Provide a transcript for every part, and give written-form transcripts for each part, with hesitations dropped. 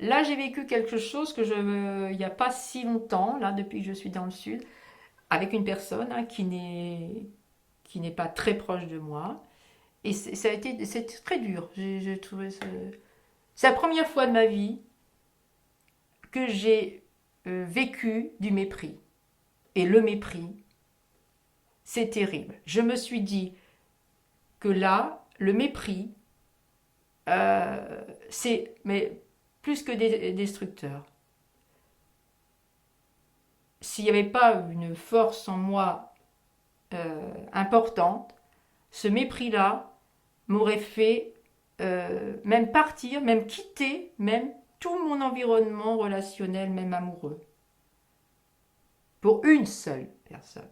Là, j'ai vécu quelque chose il n'y a pas si longtemps, là, depuis que je suis dans le sud, avec une personne hein, qui n'est pas très proche de moi. Et c'était très dur. J'ai trouvé ça. C'est la première fois de ma vie que j'ai vécu du mépris. Et le mépris, c'est terrible. Je me suis dit que là, le mépris, c'est mais plus que destructeur. S'il n'y avait pas une force en moi importante, ce mépris-là m'aurait fait même partir, même quitter, même tout mon environnement relationnel, même amoureux, pour une seule personne.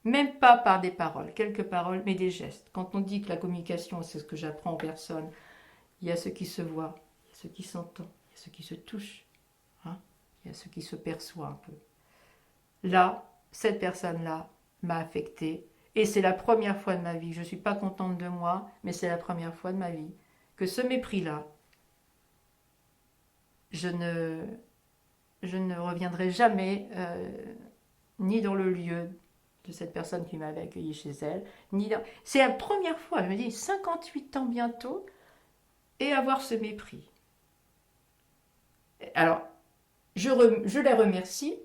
Même pas par des paroles, quelques paroles, mais des gestes. Quand on dit que la communication, c'est ce que j'apprends aux personnes, il y a ceux qui se voient, il y a ceux qui s'entendent, il y a ceux qui se touchent, hein, il y a ceux qui se perçoivent un peu. Là, cette personne-là m'a affectée. Et c'est la première fois de ma vie, je ne suis pas contente de moi, mais c'est la première fois de ma vie que ce mépris-là, je ne, je ne reviendrai jamais ni dans le lieu de cette personne qui m'avait accueilli chez elle, ni dans... C'est la première fois, je me dis 58 ans bientôt, et avoir ce mépris. Alors, je les remercie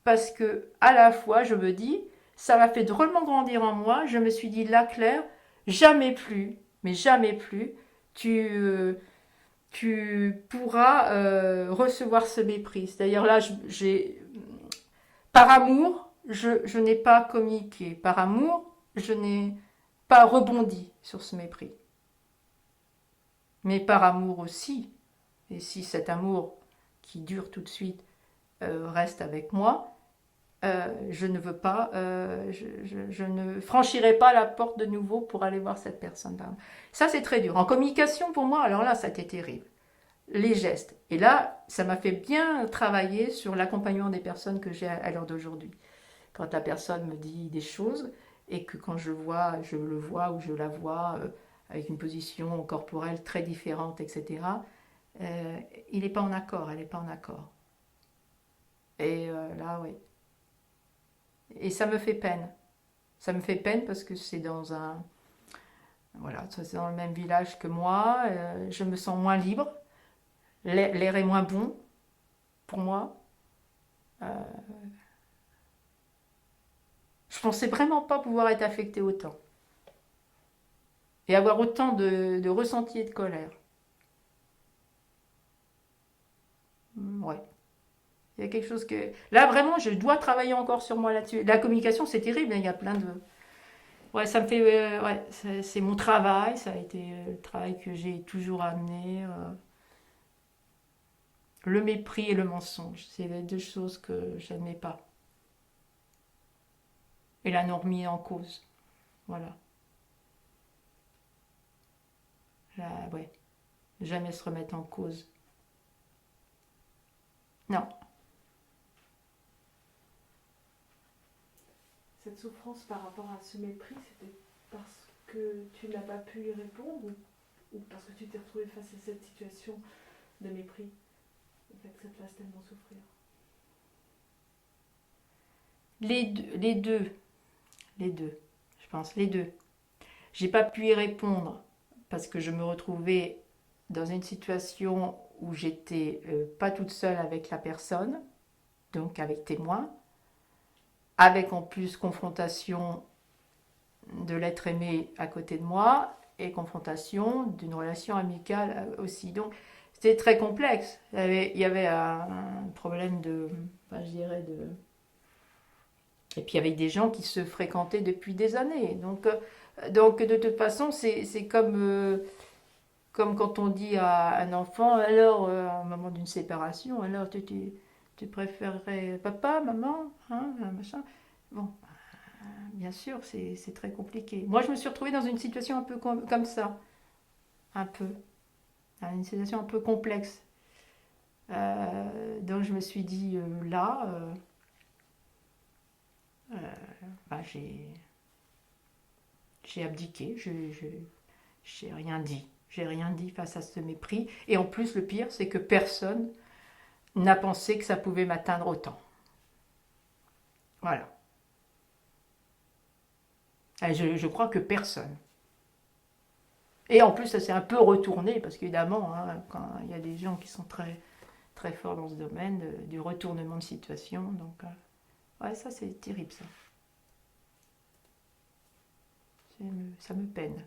parce que à la fois, je me dis, ça m'a fait drôlement grandir en moi. Je me suis dit, là, Claire, jamais plus, mais jamais plus, tu, euh, tu pourras recevoir ce mépris. D'ailleurs, là, par amour, je n'ai pas communiqué. Par amour, je n'ai pas rebondi sur ce mépris. Mais par amour aussi, et si cet amour qui dure tout de suite reste avec moi, je ne veux pas, je ne franchirai pas la porte de nouveau pour aller voir cette personne-là. Ça, c'est très dur. En communication, pour moi, alors là, ça a été terrible. Les gestes. Et là, ça m'a fait bien travailler sur l'accompagnement des personnes que j'ai à l'heure d'aujourd'hui. Quand la personne me dit des choses et que quand je le vois ou je la vois avec une position corporelle très différente, etc., il n'est pas en accord, elle n'est pas en accord. Et là, oui. Et ça me fait peine. Ça me fait peine parce que c'est dans un... Voilà, c'est dans le même village que moi. Je me sens moins libre. L'air est moins bon pour moi. Euh, je pensais vraiment pas pouvoir être affectée autant. Et avoir autant de ressenti et de colère. Ouais. Il y a quelque chose que... Là, vraiment, je dois travailler encore sur moi là-dessus. La communication, c'est terrible. Hein, il y a plein de... Ouais, ça me fait... ouais, c'est mon travail. Ça a été le travail que j'ai toujours amené. Le mépris et le mensonge. C'est les deux choses que je n'admets pas. Et la normie en cause. Voilà. Là, ouais. Jamais se remettre en cause. Non. Cette souffrance par rapport à ce mépris, c'était parce que tu n'as pas pu y répondre ou parce que tu t'es retrouvé face à cette situation de mépris, en fait, que ça te fasse tellement souffrir. Les deux. Les deux. Je pense, les deux. J'ai pas pu y répondre parce que je me retrouvais dans une situation où j'étais pas toute seule avec la personne, donc avec témoin, avec en plus confrontation de l'être aimé à côté de moi et confrontation d'une relation amicale aussi. Donc c'était très complexe. Il y avait un problème de, enfin, je dirais de... Et puis avec des gens qui se fréquentaient depuis des années. Donc de toute façon, c'est comme quand on dit à un enfant, alors, à un moment d'une séparation, alors tu préférerais papa, maman, hein, machin. Bon, bien sûr, c'est très compliqué. Moi, je me suis retrouvée dans une situation un peu comme ça, un peu, une situation un peu complexe. Donc je me suis dit, là, euh, bah, j'ai abdiqué, j'ai rien dit. J'ai rien dit face à ce mépris. Et en plus, le pire, c'est que personne n'a pensé que ça pouvait m'atteindre autant. Voilà. Et je crois que personne. Et en plus, ça s'est un peu retourné, parce qu'évidemment, hein, quand il y a des gens qui sont très, très forts dans ce domaine, du retournement de situation. Donc, ouais, ça c'est terrible, ça. Ça me peine.